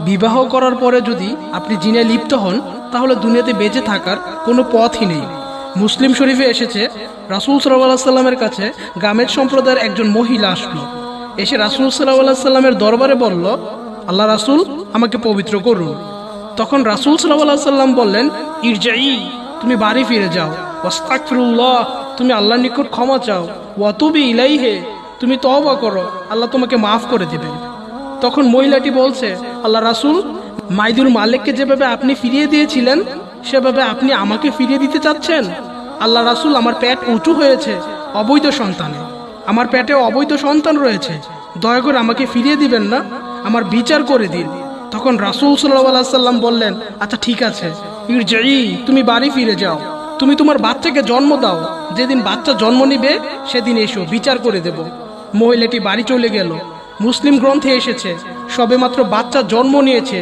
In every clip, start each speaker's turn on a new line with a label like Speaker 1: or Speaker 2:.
Speaker 1: বিবাহ করার পরে যদি আপনি জিনে লিপ্ত হন তাহলে দুনিয়াতে বেঁচে থাকার কোনো পথই নেই। মুসলিম শরীফে এসেছে, রাসূল সাল্লাল্লাহু আলাইহি সাল্লামের কাছে গামেদ সম্প্রদায়ের একজন মহিলা আসলো। এসে রাসূল সাল্লাল্লাহু আলাইহি সাল্লামের দরবারে বলল, আল্লাহ রাসূল, আমাকে পবিত্র করুন। তখন রাসূল সাল্লাল্লাহু আলাইহি সাল্লাম বললেন, ইরজাই, তুমি বাড়ি ফিরে যাও। ওয়াস্তাগফিরুল্লাহ, তুমি আল্লাহর নিকট ক্ষমা চাও। ওয়াতুবি ইলাইহি, তুমি তওবা করো, আল্লাহ তোমাকে মাফ করে দেবেন। তখন মহিলাটি বলছে, আল্লাহ রাসূল, মাইদুল মালিককে যেভাবে আপনি ফিরিয়ে দিয়েছিলেন সেভাবে আপনি আমাকে ফিরিয়ে দিতে চাচ্ছেন? আল্লাহ রাসূল, আমার পেট উঁচু হয়েছে অবৈধ সন্তানে, আমার পেটে অবৈধ সন্তান রয়েছে, দয়া করে আমাকে ফিরিয়ে দিবেন না, আমার বিচার করে দিন। তখন রাসূল সাল্লাল্লাহু আলাইহি সাল্লাম বললেন, আচ্ছা ঠিক আছে, ইরজিই, তুমি বাড়ি ফিরে যাও, তুমি তোমার বাচ্চাকে জন্ম দাও, যেদিন বাচ্চা জন্ম নিবে সেদিন এসো, বিচার করে দেব। মহিলাটি বাড়ি চলে গেল। মুসলিম গ্রন্থে এসেছে, সবেমাত্র বাচ্চা জন্ম নিয়েছে,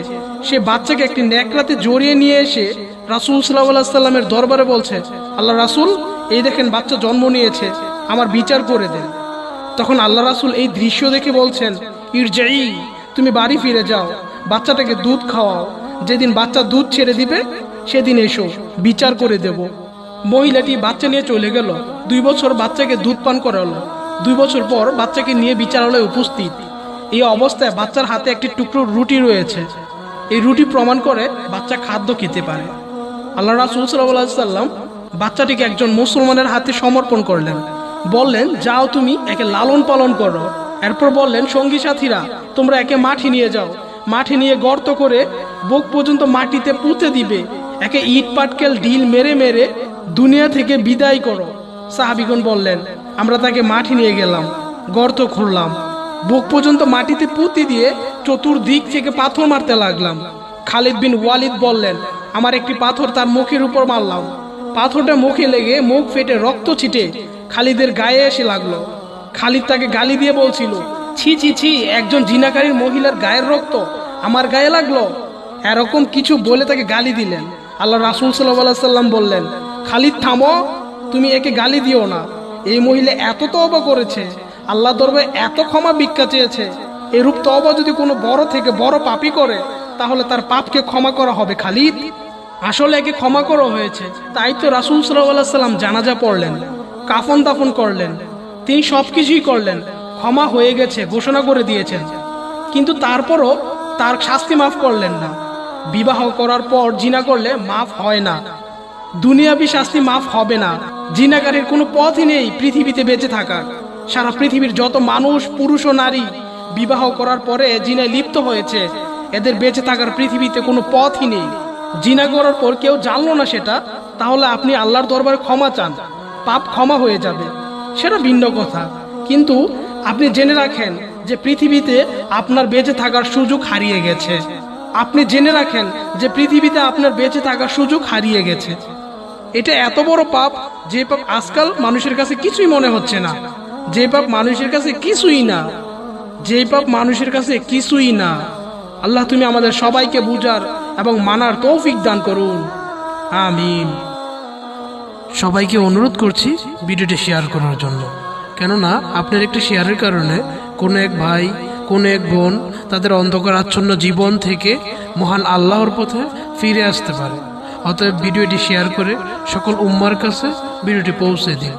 Speaker 1: সে বাচ্চাকে একটি ন্যাকড়াতে জড়িয়ে নিয়ে এসে রাসূল সাল্লাল্লাহু আলাইহি সাল্লামের দরবারে বলছে, আল্লাহ রাসূল, এই দেখেন বাচ্চা জন্ম নিয়েছে, আমার বিচার করে দেন। তখন আল্লাহ রাসূল এই দৃশ্য দেখে বলছেন, ইরজিই, তুমি বাড়ি ফিরে যাও, বাচ্চাটাকে দুধ খাওয়াও, যেদিন বাচ্চা দুধ ছেড়ে দিবে সেদিন এসো, বিচার করে দেব। মহিলাটি বাচ্চা নিয়ে চলে গেল। 2 বছর বাচ্চাকে দুধ পান করালো। 2 বছর পর বাচ্চাকে নিয়ে বিচারালয়ে উপস্থিত। এই অবস্থায় বাচ্চার হাতে একটি টুকরো রুটি রয়েছে। এই রুটি প্রমাণ করে বাচ্চা খাদ্য খেতে পারে। আল্লাহ রাসূল সাল্লাল্লাহু আলাইহি সাল্লাম বাচ্চাটিকে একজন মুসলমানের হাতে সমর্পণ করলেন। বললেন, যাও, তুমি একে লালন পালন করো। এরপর বললেন, সঙ্গী সাথীরা, তোমরা একে মাঠে নিয়ে যাও, মাঠে নিয়ে গর্ত করে বুক পর্যন্ত মাটিতে পুঁতে দিবে, একে ইট পাটকেল ঢিল মেরে মেরে দুনিয়া থেকে বিদায় করো। সাহাবীগণ বললেন, আমরা তাকে মাঠে নিয়ে গেলাম, গর্ত খুঁড়লাম, বুক পর্যন্ত মাটিতে পুঁতে দিয়ে চতুর্দিক থেকে পাথর মারতে লাগলাম। খালিদ বিন ওয়ালিদ বললেন, আমার একটি পাথর তার মুখের উপর মারলাম, পাথরটা মুখে লেগে মুখ ফেটে রক্ত ছিটে খালিদের গায়ে এসে লাগলো। খালিদ তাকে গালি দিয়ে বলছিল, ছি ছি ছি, একজন জিনাকারীর মহিলার গায়ের রক্ত আমার গায়ে লাগলো। এরকম কিছু বলে তাকে গালি দিলেন। আল্লাহ রাসূল সাল্লাল্লাহু আলাইহি সাল্লাম বললেন, খালিদ থামো, তুমি একে গালি দিও না। এই মহিলা এত তওবা করেছে, আল্লাহ দরবারে এত ক্ষমা ভিক্ষা চেয়েছে, এরূপ তওবা যদি কোনো বড় থেকে বড় পাপী করে তাহলে তার পাপকে ক্ষমা করা হবে। খালিদ, আসলে একে ক্ষমা করা হয়েছে। তাই তো রাসূল সাল্লাল্লাহু আলাইহি সাল্লাম জানাজা পড়লেন, কাফন দাফন করলেন, তিনি সবকিছুই করলেন, ক্ষমা হয়ে গেছে ঘোষণা করে দিয়েছেন। কিন্তু তারপরও তার শাস্তি মাফ করলেন না। বিবাহ করার পর জিনা করলে মাফ হয় না, দুনিয়াবি শাস্তি মাফ হবে না। জিনাকারীর কোনো পথই নেই পৃথিবীতে বেঁচে থাকার। সারা পৃথিবীর যত মানুষ, পুরুষ ও নারী বিবাহ করার পরে জিনায় লিপ্ত হয়েছে, এদের বেঁচে থাকার পৃথিবীতে কোনো পথই নেই। জিনা করার পর কেউ জানলো না সেটা, তাহলে আপনি আল্লাহর দরবারে ক্ষমা চান, পাপ ক্ষমা হয়ে যাবে, সেটা ভিন্ন কথা। কিন্তু আপনি জেনে রাখেন যে পৃথিবীতে আপনার বেঁচে থাকার সুযোগ হারিয়ে গেছে। আপনি জেনে রাখেন যে পৃথিবীতে আপনার বেঁচে থাকার সুযোগ হারিয়ে গেছে। এটা এত বড় পাপ যে পাপ আজকাল মানুষের কাছে কিছুই মনে হচ্ছে না, যে পাপ মানুষের কাছে কিছুই না, যে পাপ মানুষের কাছে কিছুই না। আল্লাহ, তুমি আমাদের সবাইকে বুঝার এবং মানার তৌফিক দান করুন, আমিন। সবাইকে অনুরোধ করছি ভিডিওটি শেয়ার করার জন্য, কেননা আপনার একটি শেয়ারের কারণে কোনো এক ভাই, কোনো এক বোন তাদের অন্ধকার আচ্ছন্ন জীবন থেকে মহান আল্লাহর পথে ফিরে আসতে পারে। অতএব ভিডিওটি শেয়ার করে সকল উম্মার কাছে ভিডিওটি পৌঁছে দিন।